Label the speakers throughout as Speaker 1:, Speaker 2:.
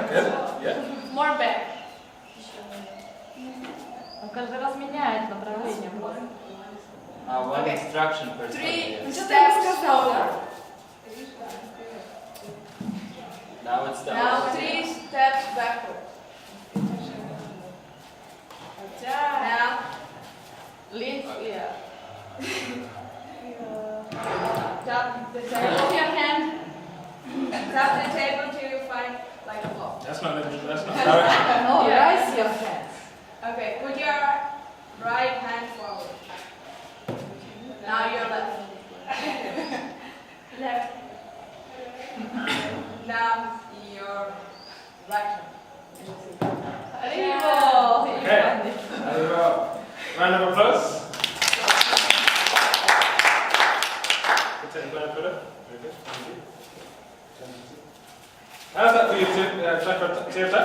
Speaker 1: Good. Yeah.
Speaker 2: More back.
Speaker 3: Он каждый раз меняет направление.
Speaker 4: One instruction per
Speaker 2: 3
Speaker 3: Что ты
Speaker 2: steps
Speaker 3: сказал?
Speaker 2: forward.
Speaker 4: Now it's the
Speaker 2: Now
Speaker 4: opposite.
Speaker 2: 3 steps backward. Now lean, yeah. Tap the table with your hand. Tap the table till you find like a block.
Speaker 1: That's not direction.
Speaker 3: No,
Speaker 2: Yeah.
Speaker 3: raise your hands.
Speaker 2: Okay, put your right hand forward. Now your left. Left. Now your right hand.
Speaker 1: Okay. There you go. Round of applause. Take a blind photo. Very good. Thank you. How's that for you, Tirta?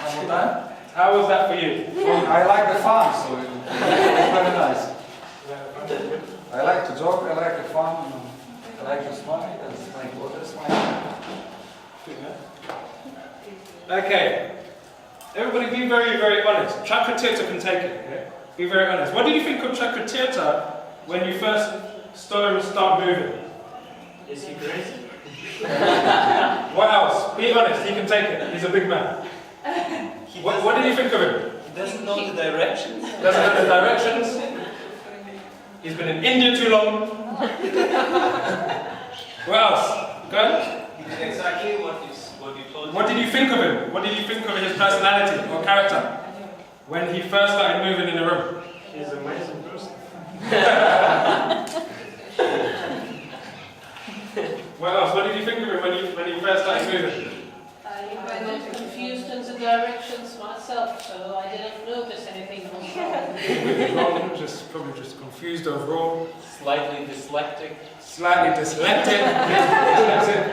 Speaker 5: One more time.
Speaker 1: How was that for you?
Speaker 5: Well, I like the fun, so it's very nice. I like to joke, I like the fun, I like to smile, and my daughter smile.
Speaker 1: Okay. Everybody be very, very honest. Chakratirtha can take it. Okay? Be very honest. What did you think of Chakratirtha when you first saw him start moving?
Speaker 4: Is he crazy?
Speaker 1: What else? Be honest. He can take it. He's a big man. What did you think of him?
Speaker 4: He doesn't know the directions.
Speaker 1: Doesn't know the directions. He's been in India too long. What else? Go ahead.
Speaker 4: He did exactly what you told him.
Speaker 1: What did you think of him? What did you think of his personality or character when he first started moving in the room?
Speaker 4: He's an amazing person.
Speaker 1: What else? What did you think of him when he first started moving?
Speaker 6: I got confused in the directions myself, so I didn't notice anything wrong.
Speaker 1: Probably just confused overall.
Speaker 4: Slightly dyslexic.
Speaker 1: Slightly dyslexic. That's it.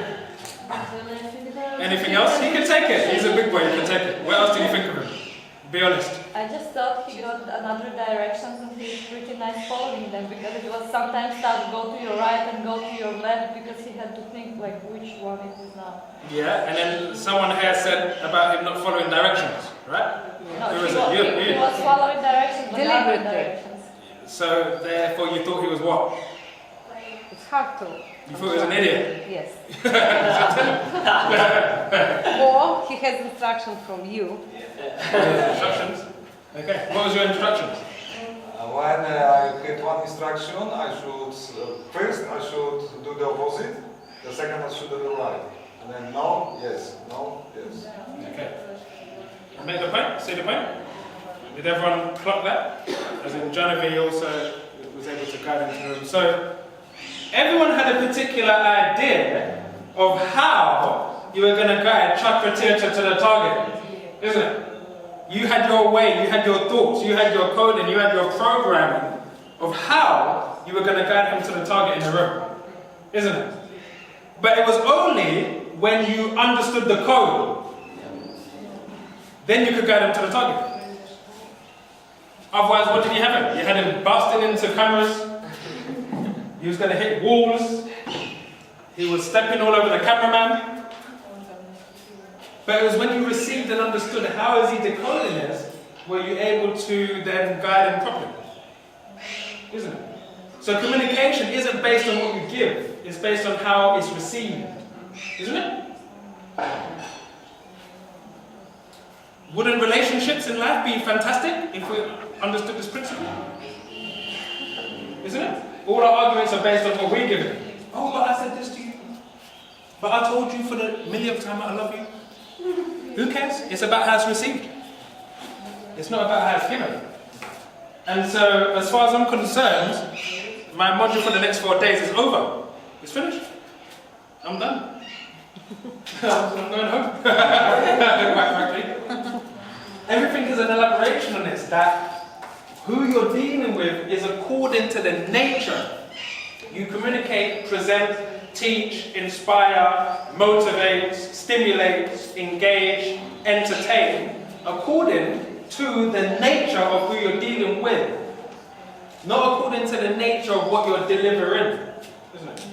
Speaker 1: Anything else? He can take it. He's a big boy. He can take it. What else did you think of him? Be honest.
Speaker 3: I just thought he got another directions and he's pretty nice following them because it was sometimes start go to your right and go to your left because he had to think like which one it is now.
Speaker 1: Yeah, and then someone here said about him not following directions, right?
Speaker 3: No,
Speaker 1: Who
Speaker 3: he
Speaker 1: was
Speaker 3: was,
Speaker 1: it? You.
Speaker 3: he was following directions, but other
Speaker 6: Deliberately.
Speaker 3: directions.
Speaker 1: So therefore you thought he was what?
Speaker 6: It's hard to.
Speaker 1: You thought he was an idiot?
Speaker 6: Yes. Or he has instruction from you.
Speaker 1: Instructions? Okay. What was your instructions?
Speaker 5: When I get one instruction, I should, first I should do the opposite, the second I should do the right. And then no, yes, no, yes.
Speaker 1: Okay. Make the point? See the point? Did everyone clock that? As in Genevieve also was able to guide into the room. So everyone had a particular idea of how you were going to guide Chakratirtha to the target, isn't it? You had your way, you had your thoughts, you had your coding, you had your programming of how you were going to guide him to the target in the room, isn't it? But it was only when you understood the code, then you could guide him to the target. Otherwise, what did you have him? You had him busting into cameras, he was going to hit walls, he was stepping all over the cameraman. But it was when you received and understood how is he decoding this, were you able to then guide him properly? Isn't it? So communication isn't based on what you give, it's based on how it's received. Isn't it? Wouldn't relationships in life be fantastic if we understood this principle? Isn't it? All our arguments are based on what we give it. Oh, but I said this to you. But I told you for the millionth time I love you. Who cares? It's about how it's received. It's not about how it's given. And so, as far as I'm concerned, my module for the next 4 days is over. It's finished. I'm done. I'm going home. Quite frankly. Everything is an elaboration on this, that who you're dealing with is according to the nature. You communicate, present, teach, inspire, motivate, stimulate, engage, entertain, according to the nature of who you're dealing with. Not according to the nature of what you're delivering, isn't it?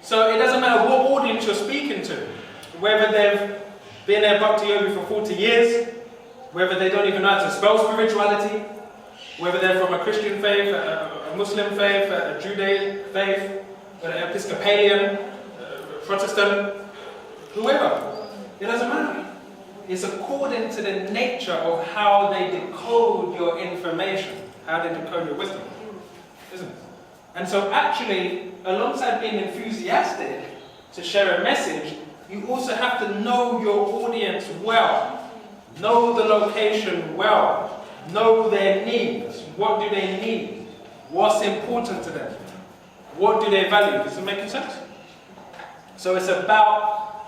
Speaker 1: So it doesn't matter what audience you're speaking to. whether they've been a bhakti yogi for 40 years, whether they don't even know how to spell spirituality, whether they're from a Christian faith, a Muslim faith, a Judaic faith, an Episcopalian, Protestant, whoever, it doesn't matter. It's according to the nature of how they decode your information, how they decode your wisdom, isn't it? And so actually, alongside being enthusiastic to share a message, you also have to know your audience well, know the location well, know their needs. What do they need? What's important to them? What do they value? Is it making sense? So it's about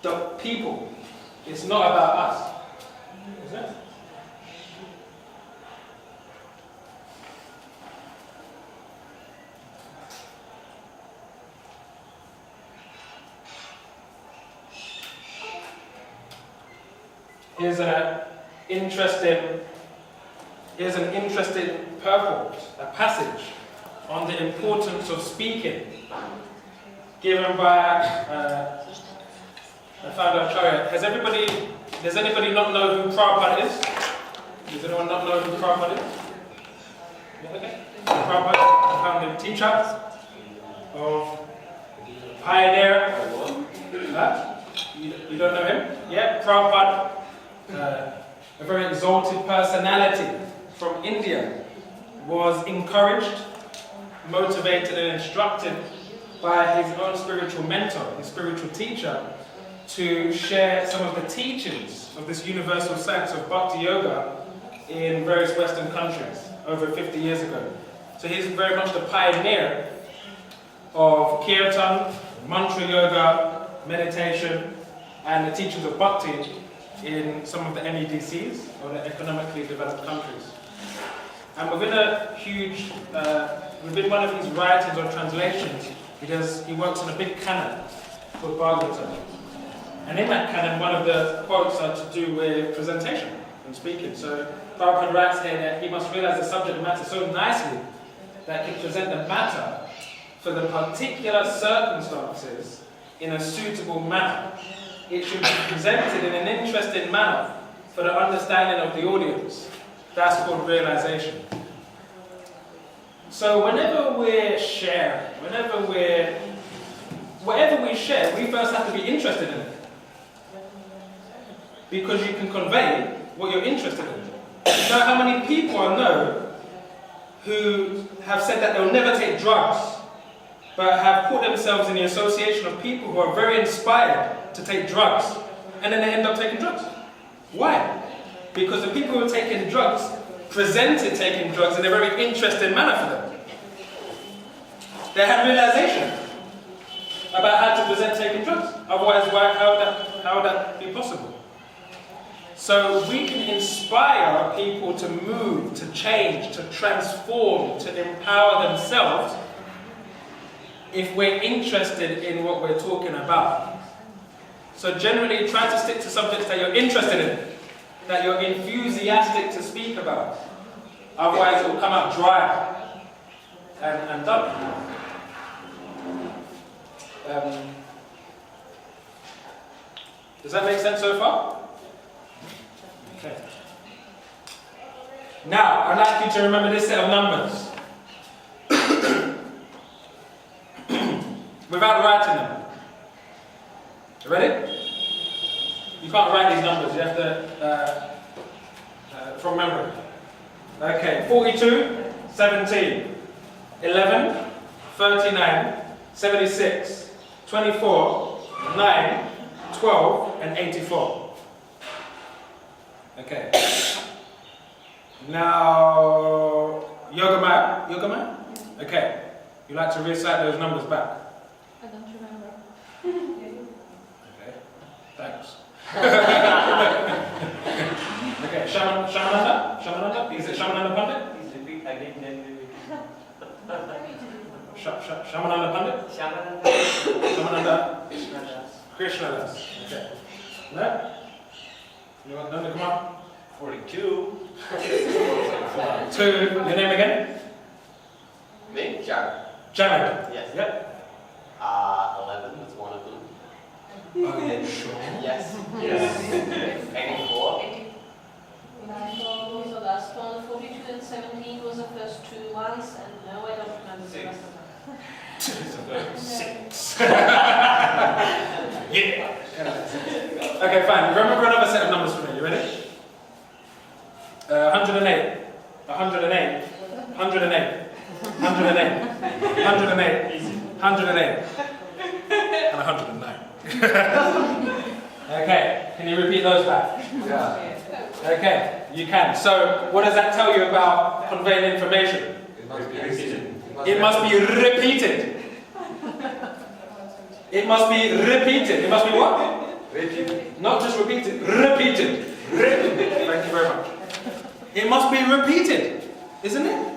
Speaker 1: the people. It's not about us. Is it? Here's an interesting purport, a passage on the importance of speaking, given by the founder of Acharya. Does anybody not know who Prabhupada is? Does anyone not know who Prabhupada is? Yeah, okay. Prabhupada, the founding teacher of pioneer. Huh? You don't know him? Yeah, Prabhupada. A very exalted personality from India, was encouraged, motivated and instructed by his own spiritual mentor, his spiritual teacher, to share some of the teachings of this universal science of Bhakti Yoga in various Western countries over 50 years ago. So he's very much the pioneer of Kirtan, Mantra Yoga, meditation, and the teachings of Bhakti in some of the MEDCs, or the economically developed countries. And within within one of his writings or translations, he works on a big canon called Bhagavatam. And in that canon, one of the quotes are to do with presentation and speaking. So Prabhupada writes here that he must realize the subject matter so nicely that he can present the matter for the particular circumstances in a suitable manner. It should be presented in an interesting manner for the understanding of the audience. That's called realization. So whenever we share, whatever we share, we first have to be interested in it. Because you can convey what you're interested in. You know how many people I know who have said that they'll never take drugs, but have put themselves in the association of people who are very inspired to take drugs, and then they end up taking drugs. Why? Because the people who are taking drugs presented taking drugs in a very interesting manner for them. They had realization about how to present taking drugs. Otherwise, how would that be possible? So we can inspire people to move, to change, to transform, to empower themselves if we're interested in what we're talking about. So generally try to stick to subjects that you're interested in, that you're enthusiastic to speak about. Otherwise it will come out dry and done. Does that make sense so far? Okay. Now, I'd like you to remember this set of numbers. Without writing them. You ready? You can't write these numbers, you have to, from memory. Okay, 42, 17, 11, 39, 76, 24, 9, 12, and 84. Okay. Now, Yogamaya? Okay. You like to recite those numbers back?
Speaker 3: I don't remember.
Speaker 1: Okay. Thanks. Okay, Shamananda? Is it Shamananda Pandit?
Speaker 4: Please repeat again, then we will.
Speaker 1: Shamananda Pandit? Shamananda Krishnadas. Okay. No? You want them to come up?
Speaker 4: 42.
Speaker 1: 2. Your name again?
Speaker 7: Me? Jared.
Speaker 1: Jared.
Speaker 7: Yes.
Speaker 1: Yep.
Speaker 7: 11 was one of them.
Speaker 1: Are you sure?
Speaker 7: Yes.
Speaker 4: Yes.
Speaker 7: 84.
Speaker 6: 94 was the last one, 42 and 17 was the first 2 months, and no, I don't remember the rest of them.
Speaker 1: 6. Yeah. Okay, fine. Remember another set of numbers for me. You ready? 108. 108. 108. 108. 108. 108. And 109. Okay. Can you repeat those back?
Speaker 5: Yeah.
Speaker 1: Okay, you can. So, what does that tell you about conveying information?
Speaker 5: It must be repeated.
Speaker 1: It must be repeated. It must be repeated. It must be what?
Speaker 5: Repeated.
Speaker 1: Not just repeated. Repeated. Repeated. Thank you very much. It must be repeated, isn't it?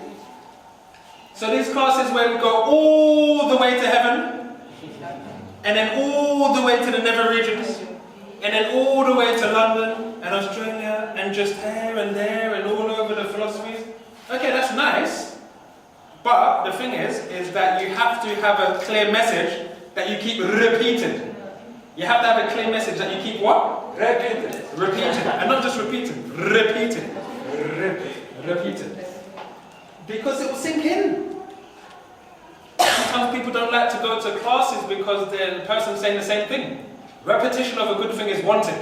Speaker 1: So these classes where we go all the way to heaven, and then all the way to the nether regions, and then all the way to London and Australia, and just here and there and all over the philosophies. Okay, that's nice. But the thing is that you have to have a clear message that you keep repeating. You have to have a clear message that you keep what?
Speaker 5: Repeated.
Speaker 1: Repeating. And not just repeating. Repeating. Repeating. Because it will sink in. Sometimes people don't like to go to classes because the person's saying the same thing. Repetition of a good thing is wanted.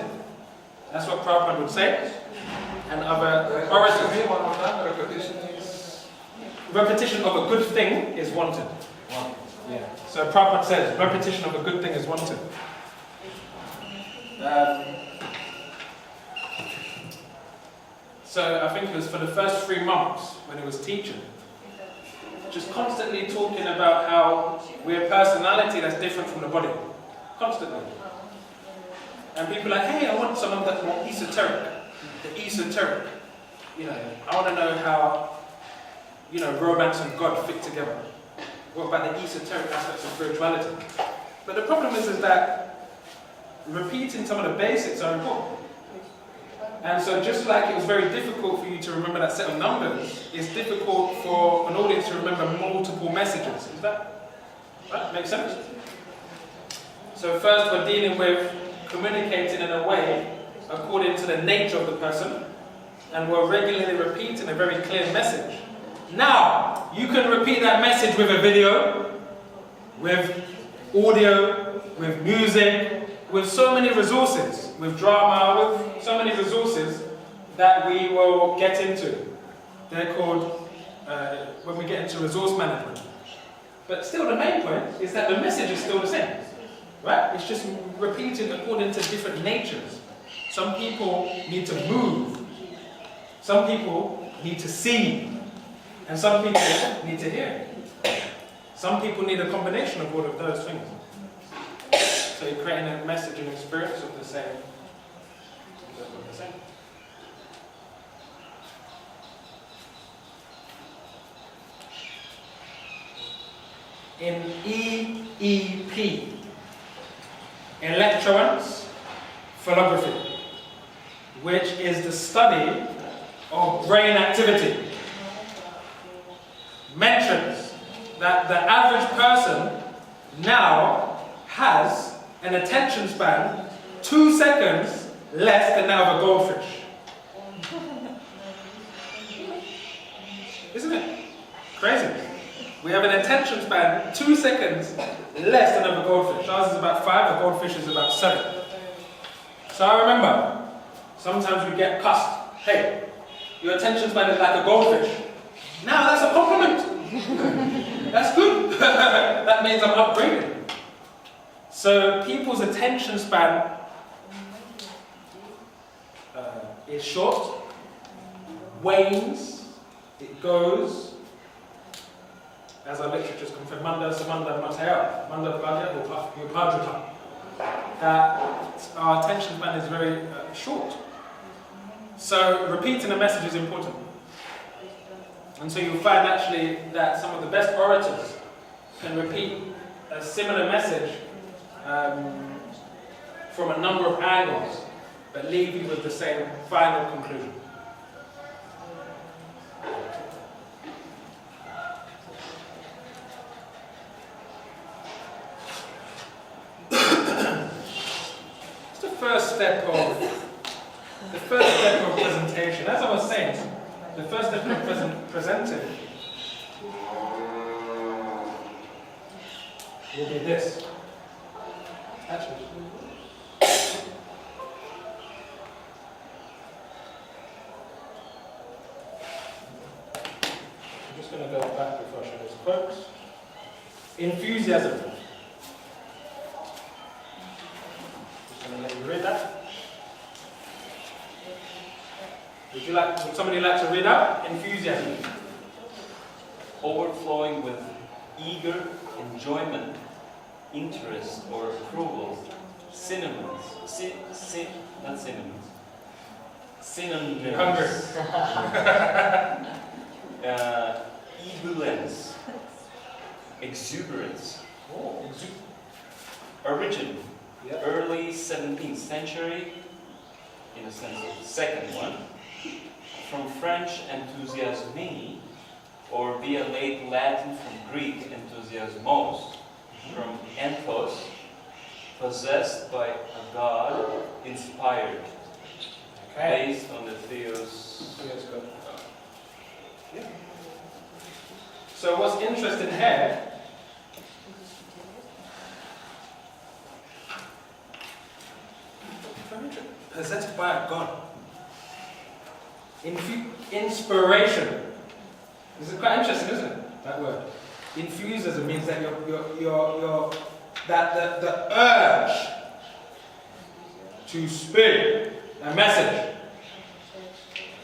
Speaker 1: That's what Prabhupada would say. And other orators.
Speaker 5: One more time, repetition is...
Speaker 1: Repetition of a good thing is wanted. Yeah. So Prabhupada says, repetition of a good thing is wanted. So I think it was for the first 3 months when he was teaching, just constantly talking about how we're a personality that's different from the body. Constantly. And people are like, hey, I want someone that's more esoteric. The esoteric. You know, I want to know how, you know, romance and God fit together. What about the esoteric aspects of spirituality? But the problem is that repeating some of the basics are important. And so just like it was very difficult for you to remember that set of numbers, it's difficult for an audience to remember multiple messages. Is that right? Makes sense? So first we're dealing with communicating in a way according to the nature of the person, and we're regularly repeating a very clear message. Now, you can repeat that message with a video, with audio, with music, with so many resources, with drama, with so many resources that we will get into. They're called, when we get into resource management. But still the main point is that the message is still the same. Right? It's just repeated according to different natures. Some people need to move. Some people need to see. And some people need to hear. Some people need a combination of all of those things. So you're creating a message and experience of the same. In EEP, electroencephalography, which is the study of brain activity, mentions that the average person now has an attention span 2 seconds less than that of a goldfish. Isn't it crazy? We have an attention span 2 seconds less than of a goldfish. Ours is about 5, a goldfish is about 7. So I remember, sometimes we get cussed. Hey, your attention span is like a goldfish. Now that's a compliment. That's good. That means I'm upgrading. So people's attention span is short, wanes, it goes, as our lecture just confirmed, Manda Samanda Mataya, Manda Bhaja Upadrita. That our attention span is very short. So repeating a message is important. And so you'll find actually that some of the best orators can repeat a similar message from a number of angles, but leave you with the same final conclusion. first step of presentation. As I was saying, the first step of presenting will be this. Actually. I'm just going to go back before I show this quote. Enthusiasm. Just going to let you read that. Would somebody like to read out? Enthusiasm.
Speaker 4: Overflowing with eager enjoyment, interest, or approval. Synonyms. Not synonyms. Synonyms.
Speaker 1: Hungry.
Speaker 4: Ebullience. Exuberance.
Speaker 1: Oh,
Speaker 4: Origin.
Speaker 1: yeah.
Speaker 4: Early 17th century, in a sense of the second one. From French enthusiasme, or via late Latin from Greek enthusiasmos, from enthos, possessed by a god, inspired,
Speaker 1: Okay.
Speaker 4: based on the theos.
Speaker 1: Yes, good. Yeah. So what's interesting here, possessed by a God. Inspiration. This is quite interesting, isn't it? That word. Enthusiasm means that that the urge to speak a message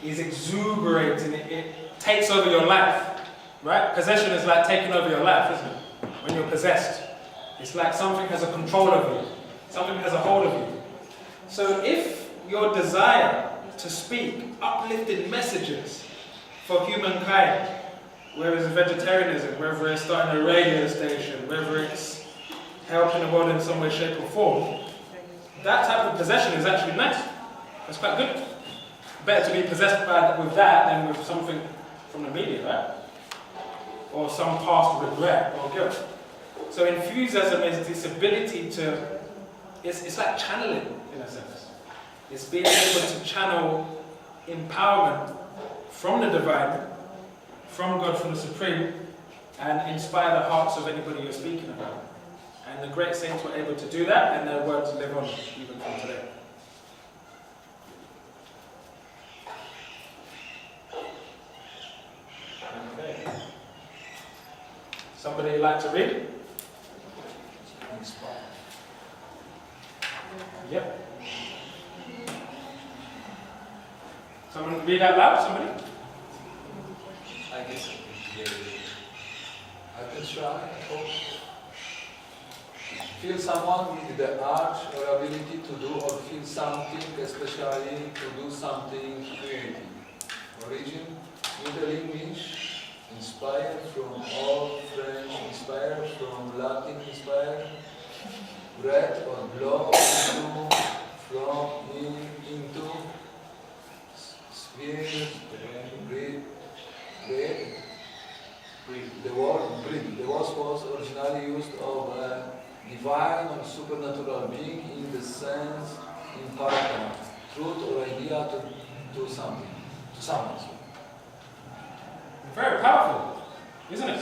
Speaker 1: is exuberating. It takes over your life. Right? Possession is like taking over your life, isn't it? When you're possessed. It's like something has a control of you. Something has a hold of you. So if your desire to speak uplifting messages for humankind, whether it's vegetarianism, whether it's starting a radio station, whether it's helping the world in some way, shape or form, that type of possession is actually nice. That's quite good. Better to be possessed with that than with something from the media, right? Or some past regret or guilt. So enthusiasm is this ability to, it's like channeling in a sense. It's being able to channel empowerment from the divine, from God, from the Supreme, and inspire the hearts of anybody you're speaking about. And the great saints were able to do that, and their words live on even from today. Okay. Somebody like to read?
Speaker 5: Inspire.
Speaker 1: Yep. Someone read out loud? Somebody?
Speaker 4: I guess
Speaker 7: I can try. Feel someone with the urge or ability to do or feel something, especially to do something creative. Origin, Middle English, inspired from Old French, inspired from Latin, inspired, breath or blow into, from, into, spirit, breathe, the word breathe. The word was originally used of a divine or supernatural being in the sense imparting truth or idea to something, to someone.
Speaker 1: Very powerful, isn't it?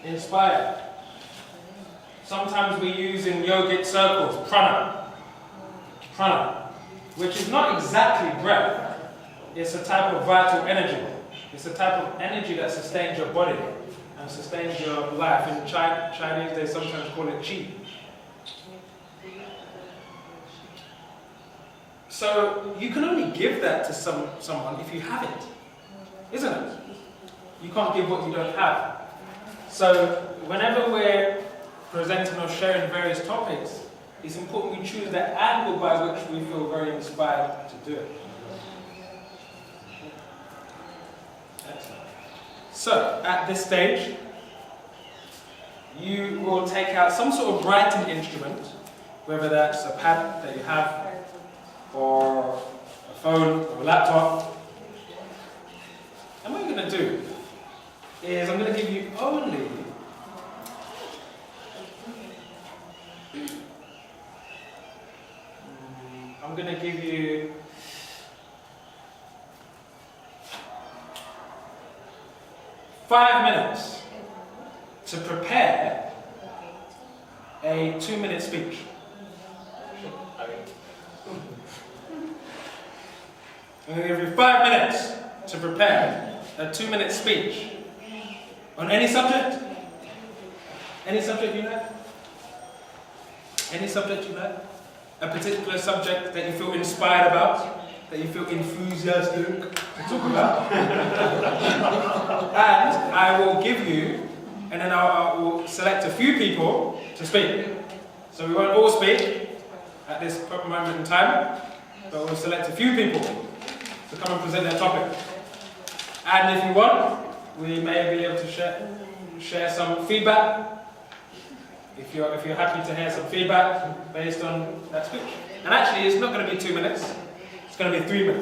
Speaker 1: Inspired. Sometimes we use in yogic circles prana, which is not exactly breath. It's a type of vital energy. It's a type of energy that sustains your body and sustains your life. In Chinese, they sometimes call it qi. So you can only give that to someone if you have it, isn't it? You can't give what you don't have. So whenever we're presenting or sharing various topics, it's important we choose the angle by which we feel very inspired to do it. Excellent. So at this stage, you will take out some sort of writing instrument, whether that's a pad that you have, or a phone, or a laptop. And what you're going to do is I'm going to give you only I'm going to give you five minutes to prepare a 2-minute speech. I'm going to give you 5 minutes to prepare a 2-minute speech on any subject. Any subject you like? Any subject you like? A particular subject that you feel inspired about, that you feel enthusiastic to talk about. And I will give you, and then I will select a few people to speak. So we won't all speak at this proper moment in time, but we'll select a few people to come and present their topic. And if you want, we may be able to share some feedback. If you're happy to hear some feedback based on that speech. And actually, it's not going to be 2 minutes. It's going to be 3 minutes.